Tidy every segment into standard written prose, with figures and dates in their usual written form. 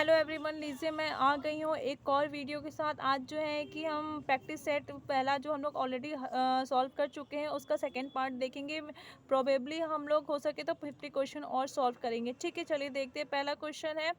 Hello everyone, लीजिए मैं आ गई हूँ एक और वीडियो के साथ। आज जो है कि हम प्रैक्टिस सेट पहला जो हम लोग ऑलरेडी सॉल्व कर चुके हैं उसका सेकंड पार्ट देखेंगे। प्रोबेबली हम लोग हो सके तो 50 क्वेश्चन और सॉल्व करेंगे। ठीक है, चलिए देखते हैं। पहला क्वेश्चन है,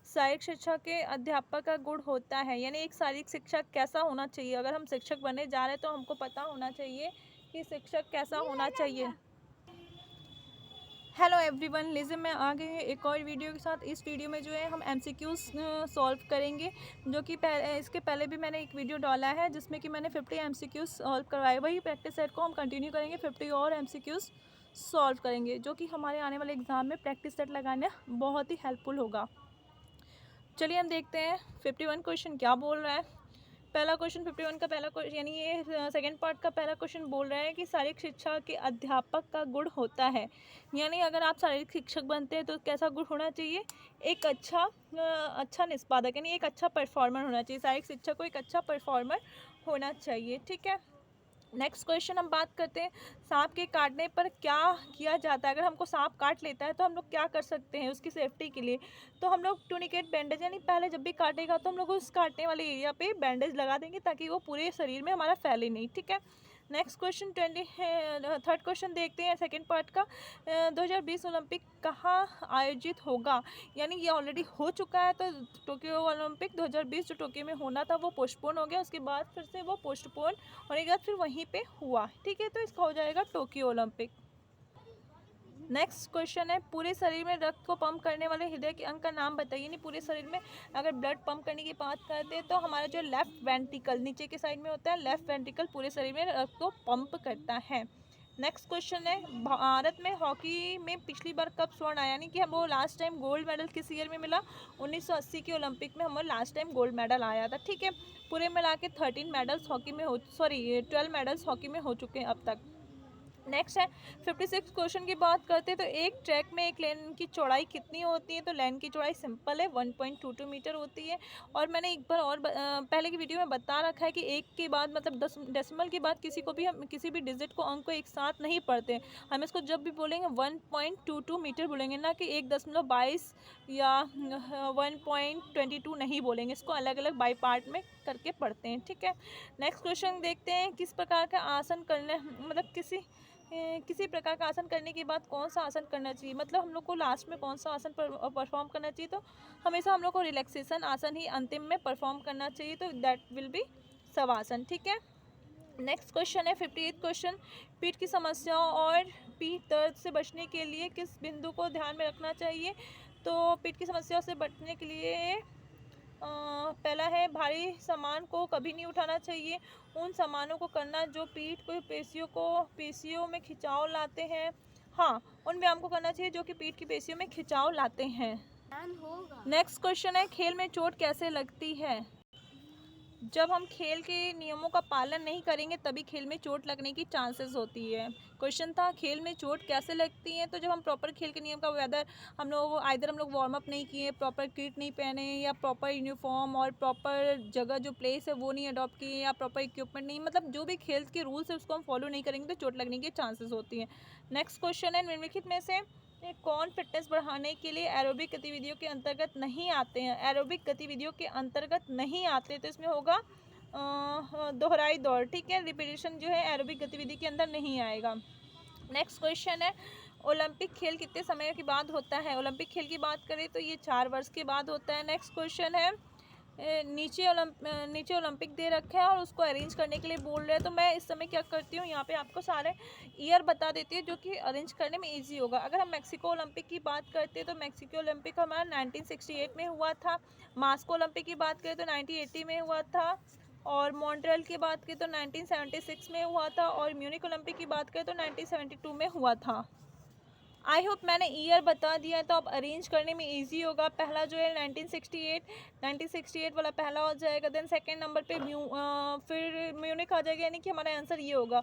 शारीरिक शिक्षा के अध्यापक का गुण होता है, यानी एक शारीरिक शिक्षक कैसा होना चाहिए। अगर हम शिक्षक बनने जा रहे हैं तो हमको पता होना चाहिए कि शिक्षक कैसा होना चाहिए। हेलो एवरीवन, लीजिए मैं आ गई हूँ एक और वीडियो के साथ। इस वीडियो में जो है हम एमसीक्यूज सॉल्व करेंगे, जो कि इसके पहले भी मैंने एक वीडियो डाला है जिसमें कि मैंने 50 एमसीक्यूज सॉल्व करवाए। वही प्रैक्टिस सेट को हम कंटिन्यू करेंगे, 50 और एमसीक्यूज सॉल्व करेंगे, जो कि हमारे आने वाले एग्जाम में प्रैक्टिस सेट लगाने बहुत ही हेल्पफुल होगा। चलिए हम देखते हैं 51 क्वेश्चन क्या बोल रहा है। पहला क्वेश्चन 51 का पहला क्वेश्चन, यानी ये सेकंड पार्ट का पहला क्वेश्चन बोल रहा है कि शारीरिक शिक्षा के अध्यापक का गुण होता है, यानी अगर आप शारीरिक शिक्षक बनते हैं तो कैसा गुण होना चाहिए। एक अच्छा निष्पादक, यानी एक अच्छा परफॉर्मर होना चाहिए। शारीरिक शिक्षक को एक अच्छा परफॉर्मर होना चाहिए। ठीक है, नेक्स्ट क्वेश्चन हम बात करते हैं, सांप के काटने पर क्या किया जाता है। अगर हमको सांप काट लेता है तो हम लोग क्या कर सकते हैं उसकी सेफ्टी के लिए। तो हम लोग टूनिकेट बैंडेज, यानी पहले जब भी काटेगा तो हम लोग उस काटने वाले एरिया पे बैंडेज लगा देंगे ताकि वो पूरे शरीर में हमारा फैले नहीं। ठीक है, नेक्स्ट क्वेश्चन थर्ड क्वेश्चन देखते हैं सेकंड पार्ट का। 2020 ओलंपिक कहाँ आयोजित होगा, यानी ये ऑलरेडी हो चुका है। तो टोक्यो ओलंपिक 2020 जो टोक्यो में होना था वो पोस्टपोन हो गया, उसके बाद फिर से वो पोस्टपोन होने के बाद फिर वहीं पे हुआ। ठीक है, तो इसका हो जाएगा टोक्यो ओलंपिक। नेक्स्ट क्वेश्चन है, पूरे शरीर में रक्त को पंप करने वाले हृदय के अंग का नाम बताइए। नहीं, पूरे शरीर में अगर ब्लड पंप करने की बात करते हैं तो हमारा जो लेफ्ट वेंट्रिकल नीचे के साइड में होता है, लेफ्ट वेंट्रिकल पूरे शरीर में रक्त को पंप करता है। नेक्स्ट क्वेश्चन है, भारत में हॉकी में पिछली बार कब स्वर्ण आया, यानी कि हम वो लास्ट टाइम गोल्ड मेडल किस ईयर में मिला। 1980 के ओलंपिक में हम लास्ट टाइम गोल्ड मेडल आया था। ठीक है, पूरे मिला के 13 मेडल्स हॉकी में 12 मेडल्स हॉकी में हो चुके हैं अब तक। नेक्स्ट है 56 क्वेश्चन की बात करते हैं तो एक ट्रैक में एक लेन की चौड़ाई कितनी होती है। तो लेन की चौड़ाई सिंपल है 1.22 मीटर होती है। और मैंने एक बार और पहले की वीडियो में बता रखा है कि एक के बाद मतलब 10 डेसिमल के बाद किसी को भी हम किसी भी डिजिट को अंक को एक साथ नहीं पढ़ते। हम इसको जब भी बोलेंगे 1.22 मीटर बोलेंगे, ना कि 1.22 या 1.22 नहीं बोलेंगे। इसको अलग अलग बाई पार्ट में करके पढ़ते हैं। ठीक है, नेक्स्ट क्वेश्चन देखते हैं, किस प्रकार का आसन करने मतलब किसी प्रकार का आसन करने के बाद कौन सा आसन करना चाहिए। मतलब हम लोग को लास्ट में कौन सा आसन परफॉर्म करना चाहिए। तो हमेशा हम लोग को रिलैक्सेशन आसन ही अंतिम में परफॉर्म करना चाहिए, तो दैट विल बी शवासन। ठीक है, नेक्स्ट क्वेश्चन है 58 क्वेश्चन, पीठ की समस्याओं और पीठ दर्द से बचने के लिए किस बिंदु को ध्यान में रखना चाहिए। तो पीठ की समस्याओं से बचने के लिए पहला है, भारी सामान को कभी नहीं उठाना चाहिए। उन सामानों को करना जो पीठ को पेशियों में खिंचाव लाते हैं। हाँ, उन व्यायाम को करना चाहिए जो कि पीठ की पेशियों में खिंचाव लाते हैं। नेक्स्ट क्वेश्चन है, खेल में चोट कैसे लगती है। जब हम खेल के नियमों का पालन नहीं करेंगे तभी खेल में चोट लगने की चांसेस होती है। क्वेश्चन था खेल में चोट कैसे लगती है। तो जब हम प्रॉपर खेल के नियम का वेदर हम लोग वार्म अप नहीं किए, प्रॉपर किट नहीं पहने, या प्रॉपर यूनिफॉर्म और प्रॉपर जगह जो प्लेस है वो नहीं अडॉप्ट किए, या प्रॉपर इक्विपमेंट नहीं, मतलब जो भी खेल के रूल्स है उसको हम फॉलो नहीं करेंगे तो चोट लगने की चांसेस होती है। नेक्स्ट क्वेश्चन है, निम्नलिखित में से कौन फिटनेस बढ़ाने के लिए एरोबिक गतिविधियों के अंतर्गत नहीं आते हैं। एरोबिक गतिविधियों के अंतर्गत नहीं आते, तो इसमें होगा दोहराई दौड़। ठीक है, रिपीटेशन जो है एरोबिक गतिविधि के अंदर नहीं आएगा। नेक्स्ट क्वेश्चन है, ओलंपिक खेल कितने समय के बाद होता है। ओलंपिक खेल की बात करें तो ये 4 वर्ष के बाद होता है। नेक्स्ट क्वेश्चन है, नीचे ओलंपिक दे रखा है और उसको अरेंज करने के लिए बोल रहे हैं। तो मैं इस समय क्या करती हूँ, यहाँ पे आपको सारे ईयर बता देती हूँ जो कि अरेंज करने में इजी होगा। अगर हम मैक्सिको ओलंपिक की बात करते हैं तो मैक्सिको ओलंपिक हमारा 1968 में हुआ था। मास्को ओलंपिक की बात करें तो 1980 में हुआ था। और मॉन्ट्रियल की बात करें तो 1976 में हुआ था। और म्यूनिक ओलंपिक की बात करें तो 1972 में हुआ था। आई होप मैंने ईयर बता दिया है तो अब अरेंज करने में इजी होगा। पहला जो है 1968 वाला पहला हो जाएगा। देन सेकंड नंबर पे फिर म्यूनिक आ जाएगा, यानी कि हमारा आंसर ये होगा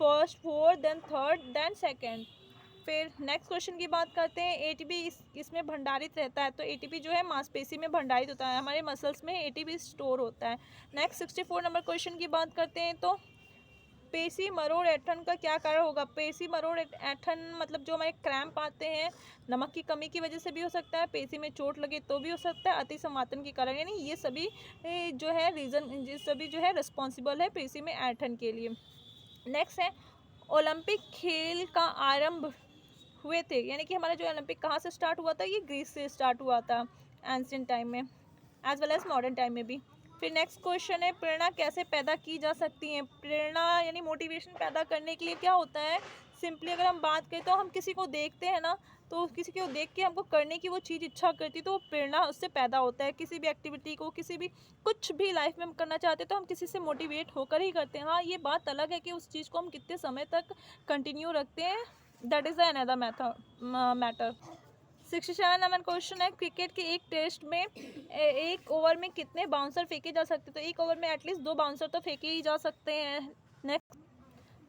first, fourth, then third, then second. फिर नेक्स्ट क्वेश्चन की बात करते हैं, एटीपी इसमें भंडारित रहता है। तो एटीपी जो है मांसपेशी में भंडारित होता है, हमारे मसल्स में एटीपी स्टोर होता है। नेक्स्ट 64 नंबर क्वेश्चन की बात करते हैं तो पेशी मरोड़ ऐंठन का क्या कारण होगा? पेशी मरोड़ ऐंठन मतलब जो हमारे क्रैम्प आते हैं, नमक की कमी की वजह से भी हो सकता है, पेशी में चोट लगे तो भी हो सकता है, अति समातन के कारण, यानी ये सभी जो है रीज़न, ये सभी जो है रिस्पॉन्सिबल है पेशी में ऐंठन के लिए। नेक्स्ट है ओलंपिक खेल का आरंभ हुए थे, यानी कि हमारा जो ओलंपिक कहाँ से स्टार्ट हुआ था? ये ग्रीस से स्टार्ट हुआ था एंशिएंट टाइम में, as well as modern time में भी। फिर नेक्स्ट क्वेश्चन है प्रेरणा कैसे पैदा की जा सकती है? प्रेरणा यानी मोटिवेशन पैदा करने के लिए क्या होता है? सिंपली अगर हम बात करें तो हम किसी को देखते हैं ना, तो किसी को देख के हमको करने की वो चीज़ इच्छा करती, तो प्रेरणा उससे पैदा होता है। किसी भी एक्टिविटी को, किसी भी कुछ भी लाइफ में हम करना चाहते हैं तो हम किसी से मोटिवेट होकर ही करते हैं। हाँ, ये बात अलग है कि उस चीज़ को हम कितने समय तक कंटिन्यू रखते हैं, that is another matter. 67 number question है क्रिकेट के एक टेस्ट में एक ओवर में कितने बाउंसर फेंके जा सकते हैं? तो एक ओवर में एटलीस्ट 2 बाउंसर तो फेंके ही जा सकते हैं।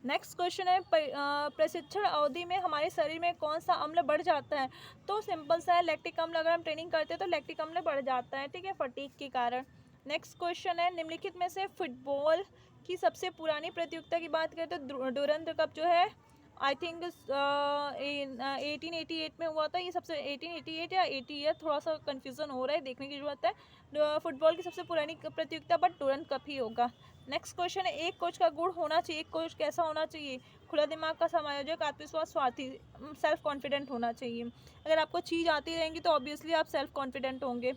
नेक्स्ट क्वेश्चन है प्रशिक्षण अवधि में हमारे शरीर में कौन सा अम्ल बढ़ जाता है? तो सिंपल सा है, लैक्टिक अम्ल। अगर हम ट्रेनिंग करते हैं तो लैक्टिक अम्ल बढ़ जाता है, ठीक है, फटीग के कारण। नेक्स्ट क्वेश्चन है निम्नलिखित में से फुटबॉल की सबसे पुरानी प्रतियोगिता की बात करें तो डुरंड कप जो है आई थिंक 1888 में हुआ था। ये सबसे 1888 या 80 ईयर, थोड़ा सा कन्फ्यूज़न हो रहा है, देखने की जरूरत है। फुटबॉल की सबसे पुरानी प्रतियोगिता बट डुरंड कप ही होगा। नेक्स्ट क्वेश्चन है एक कोच का गुण होना चाहिए। एक कोच कैसा होना चाहिए? खुला दिमाग का समायोजक, आत्मविश्वास, स्वार्थी, सेल्फ कॉन्फिडेंट होना चाहिए। अगर आपको चीज़ आती रहेंगी तो ऑब्वियसली आप सेल्फ कॉन्फिडेंट होंगे।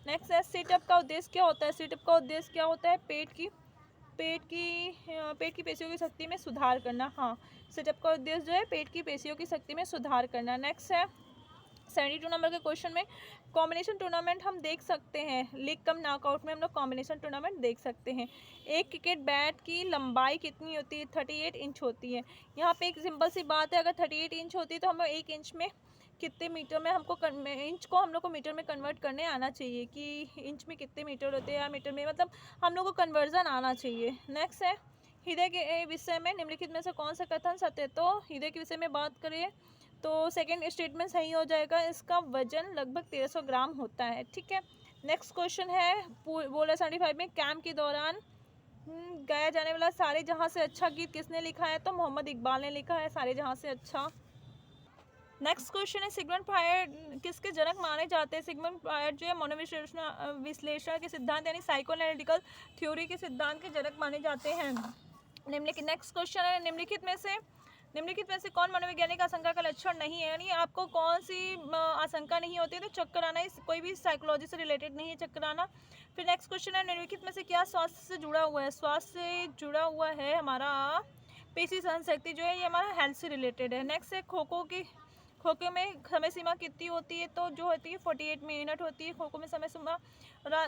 नेक्स्ट है सिटअप का उद्देश्य क्या होता है? सिटअप का उद्देश्य क्या होता है? पेट की पेशियों की शक्ति में सुधार करना। हाँ, सिटअप का उद्देश्य जो है पेट की पेशियों की शक्ति में सुधार करना। नेक्स्ट है 72 नंबर के क्वेश्चन में कॉम्बिनेशन टूर्नामेंट हम देख सकते हैं। लीग कम नॉकआउट में हम लोग कॉम्बिनेशन टूर्नामेंट देख सकते हैं। एक क्रिकेट बैट की लंबाई कितनी होती है? 38 इंच होती है। यहाँ पे एक सिंपल सी बात है, अगर 38 इंच होती है तो हमें 1 इंच में कितने मीटर में हमको इंच को हम लोग को मीटर में कन्वर्ट करने आना चाहिए कि इंच में कितने मीटर होते हैं या मीटर में, मतलब हम लोग को कन्वर्जन आना चाहिए। नेक्स्ट है हृदय के विषय में निम्नलिखित में से कौन सा कथन सत्य है? तो हृदय के विषय में बात करें तो सेकंड स्टेटमेंट सही हो जाएगा। इसका वजन लगभग 1300 ग्राम होता है, ठीक है। नेक्स्ट क्वेश्चन है बोला 75 में कैंप के दौरान गाया जाने वाला सारे जहां से अच्छा गीत किसने लिखा है? तो मोहम्मद इकबाल ने लिखा है सारे जहां से अच्छा। नेक्स्ट क्वेश्चन है सिगमंड फ्रायड किसके जनक माने जाते हैं? सिगमंड फ्रायड जो है मनोविश्लेषण के सिद्धांत यानी साइकोएनालिटिकल थ्योरी के सिद्धांत के जनक माने जाते हैं। नेक्स्ट क्वेश्चन है निम्नलिखित में से कौन मनोवैज्ञानिक आशंका का लक्षण नहीं है? यानी आपको कौन सी आशंका नहीं होती है? तो चक्कर आना, कोई भी साइकोलॉजी से रिलेटेड नहीं है चक्कर आना। फिर नेक्स्ट क्वेश्चन है निम्नलिखित में से क्या स्वास्थ्य से जुड़ा हुआ है? स्वास्थ्य से जुड़ा हुआ है हमारा पेशी सहन शक्ति जो है, ये हमारा हेल्थ से रिलेटेड है। नेक्स्ट है खो में समय सीमा कितनी होती है? तो जो होती है 48 मिनट होती है खो में समय सीमा।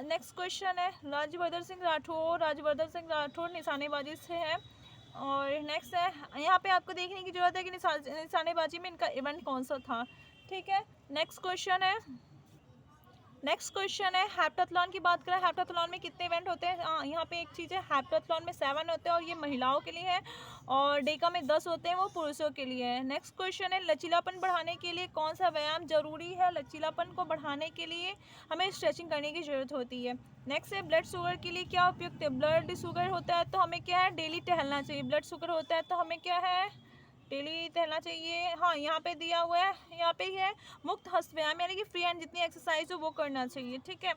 नेक्स्ट क्वेश्चन है राजवर्धन सिंह राठौर निशानेबाजी से है। और नेक्स्ट है यहाँ पे आपको देखने की जरूरत है कि निशानेबाजी में इनका इवेंट कौन सा था, ठीक है। नेक्स्ट क्वेश्चन है हेप्टाथलॉन की बात करें। हेप्टाथलॉन में कितने इवेंट होते हैं? यहाँ पे एक चीज़ है, हेप्टाथलॉन में 7 होते हैं और ये महिलाओं के लिए है, और डेका में 10 होते हैं, वो पुरुषों के लिए है। नेक्स्ट क्वेश्चन है लचीलापन बढ़ाने के लिए कौन सा व्यायाम जरूरी है? लचीलापन को बढ़ाने के लिए हमें स्ट्रेचिंग करने की ज़रूरत होती है। नेक्स्ट है ब्लड शुगर के लिए क्या उपयुक्त है? ब्लड शुगर होता है तो हमें क्या है, डेली टहलना चाहिए। ब्लड शुगर होता है तो हमें क्या है, डेली टहलना चाहिए। हाँ, यहाँ पे दिया हुआ है, यहाँ पे ही है मुक्त हस्त व्यायाम यानी कि फ्री हैंड जितनी एक्सरसाइज हो वो करना चाहिए, ठीक है।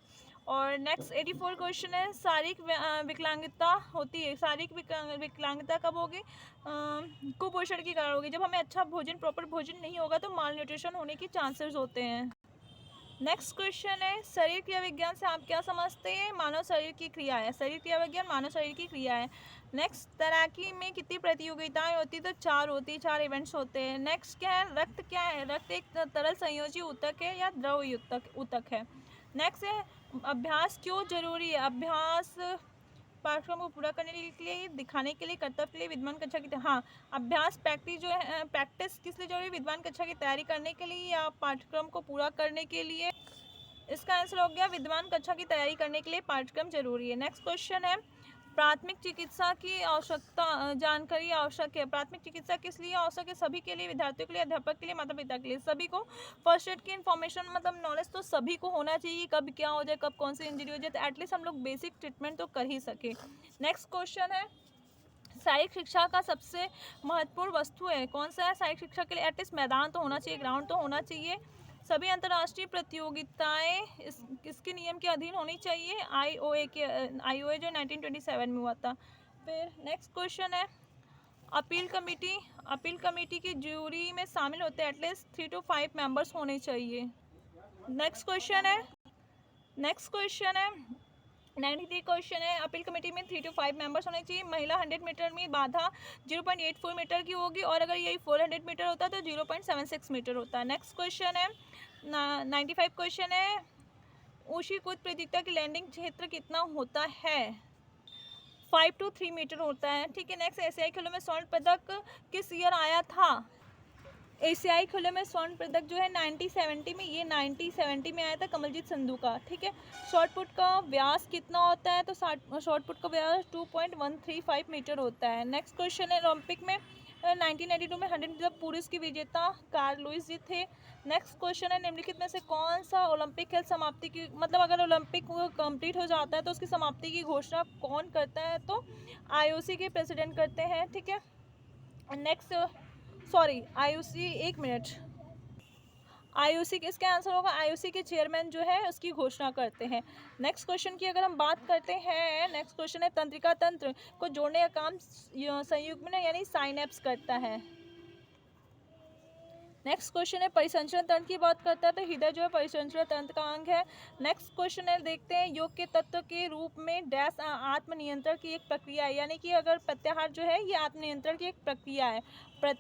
और नेक्स्ट 84 क्वेश्चन है शारीरिक विकलांगता होती है। शारीरिक विकलांगता कब होगी? कुपोषण के कारण होगी। जब हमें अच्छा भोजन, प्रॉपर भोजन नहीं होगा तो माल न्यूट्रिशन होने के चांसेस होते हैं। नेक्स्ट क्वेश्चन है शरीर क्रिया विज्ञान से आप क्या समझते हैं? मानव शरीर की क्रिया है। शरीर क्रिया विज्ञान मानव शरीर की क्रिया है। नेक्स्ट तैराकी में कितनी प्रतियोगिताएं होती है? तो 4 होती है, 4 इवेंट्स होते हैं। नेक्स्ट क्या है, रक्त क्या है? रक्त एक तरल संयोजी ऊतक है या द्रव ऊतक है। नेक्स्ट है अभ्यास क्यों जरूरी है? अभ्यास पाठ्यक्रम को पूरा करने के लिए, दिखाने के लिए, कर्तव्य के लिए, विद्वान कक्षा की हाँ, अभ्यास प्रैक्टिस जो है, प्रैक्टिस किस लिए जरूरी है? विद्वान कक्षा की तैयारी करने के लिए या पाठ्यक्रम को पूरा करने के लिए? इसका आंसर हो गया विद्वान कक्षा की तैयारी करने के लिए पाठ्यक्रम जरूरी है। नेक्स्ट क्वेश्चन है प्राथमिक चिकित्सा की आवश्यकता जानकारी आवश्यक है। प्राथमिक चिकित्सा किस लिए आवश्यक है? सभी के लिए, विद्यार्थियों के लिए, अध्यापक के लिए, माता पिता के लिए, सभी को। फर्स्ट एड की इन्फॉर्मेशन मतलब नॉलेज तो सभी को होना चाहिए, कब क्या हो जाए, कब कौन सी इंजरी हो जाए, तो एटलीस्ट हम लोग बेसिक ट्रीटमेंट तो कर ही सके। नेक्स्ट क्वेश्चन है शारीरिक शिक्षा का सबसे महत्वपूर्ण वस्तु है, कौन सा है शारीरिक शिक्षा के लिए? एटलीस्ट मैदान तो होना चाहिए, ग्राउंड तो होना चाहिए। सभी अंतर्राष्ट्रीय प्रतियोगिताएं किसके नियम के अधीन होनी चाहिए? आईओए के, आईओए जो 1927 में हुआ था। फिर नेक्स्ट क्वेश्चन है, अपील कमेटी की ज्यूरी में शामिल होते हैं एटलीस्ट 3 to 5 मेंबर्स होने चाहिए। नेक्स्ट क्वेश्चन है 93 क्वेश्चन है, अपील कमेटी में 3 to 5 मेंबर्स होने चाहिए। महिला 100 मीटर में बाधा 0.84 मीटर की होगी और अगर यही 400 मीटर होता है तो 0.76 मीटर होता है। नेक्स्ट क्वेश्चन है 95 क्वेश्चन है, ऊषी कूद प्रतियोगिता की लैंडिंग क्षेत्र कितना होता है? 5 to 3 मीटर होता है, ठीक है। नेक्स्ट, एशियाई खेलों में स्वर्ण पदक किस ईयर आया था? एशियाई खेलों में स्वर्ण पदक जो है 1970 में, ये 1970 में आया था कमलजीत संधू का, ठीक है। शॉर्ट पुट का व्यास कितना होता है? तो शॉर्ट पुट का व्यास 2.135 मीटर होता है। नेक्स्ट क्वेश्चन है, ओलंपिक में 1992 में 100 मीटर पुरुष की विजेता कार्ल लुइस जी थे। नेक्स्ट क्वेश्चन है, निम्नलिखित में से कौन सा ओलंपिक खेल समाप्ति की, मतलब अगर ओलंपिक कंप्लीट हो जाता है तो उसकी समाप्ति की घोषणा कौन करता है? तो आईओसी के प्रेसिडेंट करते हैं, ठीक है। नेक्स्ट, सॉरी, आईओसी, एक मिनट, आईओसी इसका आंसर होगा आईओसी के चेयरमैन जो है उसकी घोषणा करते हैं। नेक्स्ट क्वेश्चन की अगर हम बात करते हैं, नेक्स्ट क्वेश्चन है, तंत्रिका तंत्र को जोड़ने का काम संयुग्मन यानी साइनेप्स करता है। नेक्स्ट क्वेश्चन है, परिसंचरण तंत्र की बात करता है तो हृदय जो है परिसंचरण तंत्र का अंग है। नेक्स्ट क्वेश्चन है, देखते हैं, योग के तत्व के रूप में डैश आत्मनियंत्रण की एक प्रक्रिया है, यानी कि अगर प्रत्याहार जो है ये आत्मनियंत्रण की एक प्रक्रिया है।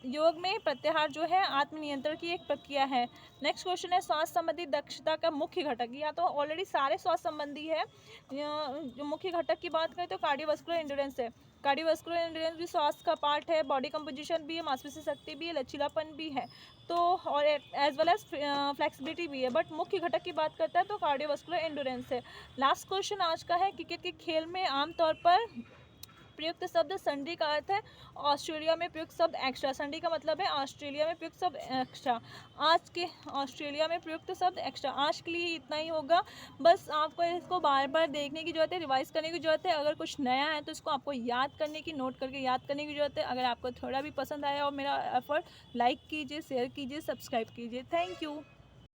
योग में प्रत्याहार जो है आत्मनियंत्रण की एक प्रक्रिया है। नेक्स्ट क्वेश्चन है, स्वास्थ्य संबंधी दक्षता का मुख्य घटक, या तो ऑलरेडी सारे स्वास्थ्य संबंधी है। जो मुख्य घटक की बात करें तो कार्डियोवास्कुलर एंड्योरेंस है। कार्डियोवास्कुलर एंड्योरेंस भी स्वास्थ्य का पार्ट है, बॉडी कंपोजिशन भी है, मांसपेशी शक्ति भी है, लचीलापन भी है, तो और एज वेल एज फ्लेक्सिबिलिटी भी है। बट मुख्य घटक की बात करता है तो कार्डियोवास्कुलर एंड्योरेंस है। लास्ट क्वेश्चन आज का है, क्रिकेट के खेल में आमतौर पर प्रयुक्त शब्द संडी का अर्थ है ऑस्ट्रेलिया में प्रयुक्त शब्द एक्स्ट्रा। संडी का मतलब है ऑस्ट्रेलिया में प्रयुक्त शब्द एक्स्ट्रा। आज के ऑस्ट्रेलिया में प्रयुक्त शब्द एक्स्ट्रा। आज के लिए इतना ही होगा, बस आपको इसको बार बार देखने की जरूरत है, रिवाइज करने की जरूरत है। अगर कुछ नया है तो इसको आपको याद करने की, नोट करके याद करने की जरूरत है। अगर आपको थोड़ा भी पसंद आया और मेरा एफर्ट, लाइक कीजिए, शेयर कीजिए, सब्सक्राइब कीजिए। Thank you.